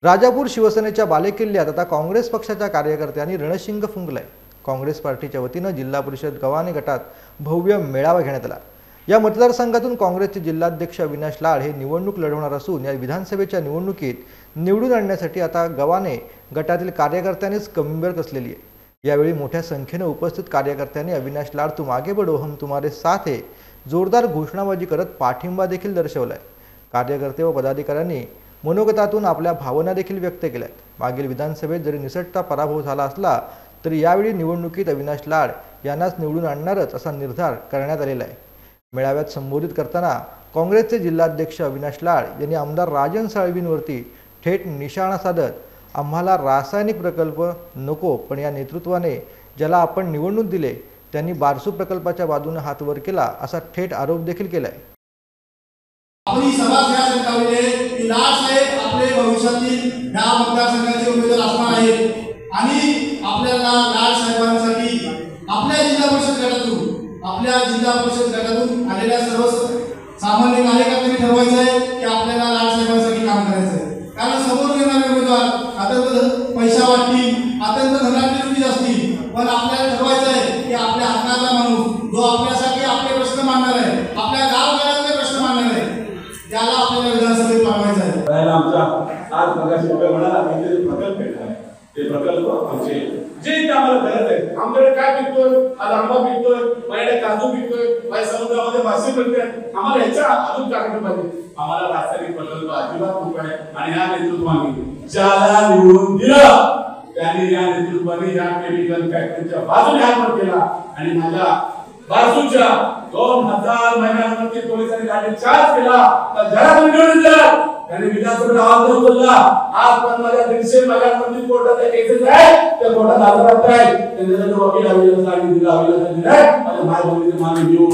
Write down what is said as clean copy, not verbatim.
राजापूर शिवसेनेच्या बालेकिल्ल्यात आता काँग्रेस पक्षाच्या कार्यकर्त्यांनी रणशिंग फुंकलाय। काँग्रेस पार्टीच्या वतीने जिल्हा परिषद गव्हाणे गटात भव्य मेळावा घेण्यात आला। या मतदारसंघातून काँग्रेसचे जिल्हाध्यक्ष अविनाश लाड हे निवडणूक लढवणार असून या विधानसभेच्या निवडणुकीत निवडून आणण्यासाठी आता गव्हाणे गटातील कार्यकर्त्यांनीच कंबर कसलेली आहे। यावेळी मोठ्या संख्येने उपस्थित कार्यकर्त्यांनी अविनाश लाड तुम आगे बढ़ो हम तुम्हारे साथ है जोरदार घोषणाबाजी करत पाठिंबा देखील दर्शवलाय। कार्यकर्ते व पदाधिकाऱ्यांनी मनोगतातून आपल्या भावना देखील व्यक्त केल्या। मागील विधानसभेत जरी निसटता पराभव झाला असला तरी यावेळी निवडणुकीत अविनाश लाड यांनाच निवडून आणणारच असा निर्धार करण्यात आलेला आहे। मेळाव्यात संबोधित करताना काँग्रेसचे जिल्हाध्यक्ष अविनाश लाड यांनी आमदार राजन साळवींवरती थेट निशाणा साधत आम्हाला रासायनिक प्रकल्प नको, पण या नेतृत्वाने ज्याला आपण निवडणूक दिले त्यांनी बारसू प्रकल्पाच्या बाजूने हात वर केला असा थेट आरोप देखील केलाय। आपली सभा यासाठी आहे की लाड साहेब आपले भविष्यातील या मतदारसंघाचे उमेदवार असणार आहेत आणि आपल्याला लाड साहेबांसाठी आपल्या जिल्हा परिषद गटातून आलेल्या सर्व सामान्य कार्यकर्त्यांनी ठरवायचं आहे की आपल्याला लाड साहेबांसाठी काम करायचं आहे। कारण समोर येणारे उमेदवार अत्यंत पैसा वाटतील, अत्यंत धनाढ्य असतील, पण आपल्याला ठरवायचं आहे की आपल्या हाताचा माणूस जो आपल्यासाठी आपले प्रश्न मांडणार आहे, आपल्या गावगाड्यातले प्रश्न मांडणार आहे, त्याला आपल्याला विधानसभेत पाठवायचं आहे। पहिला आमचा आज मगाशी म्हणाला प्रकल्प आहे, ते प्रकल्प आमचे जे आम्हाला गरज आहे। आमच्याकडे काय पिकतोय, आज आंबा पिकतोय, माझ्याकडे काजू पिकतोय, माझ्या समुद्रामध्ये मासे पिकतोय, आम्हाला ह्याच्या अजून टाकलं पाहिजे। आम्हाला रासायनिक प्रकल्प अजिबात नको आहे आणि या नेतृत्वाने ज्याला निवडून दिलं त्यांनी या नेतृत्वाने या केमिकल फॅक्टरीच्या बाजूने हात केला आणि माझ्या बाजूच्या 2000 महिन्यांवरती पोलिसांनी गाडी चार्ज केला तर जरा निवडून दिला त्यांनी विधानसभेत आवाज उचलला। आज पण माझ्या 150 महिन्यांवरती कोर्टाचा केसेस आहे, त्या कोर्टात हजर आहे, त्यांनी वकील आविला सांगितलं दिला आविला सांगितलं माझ्या भाई बहिणीचे माने देऊ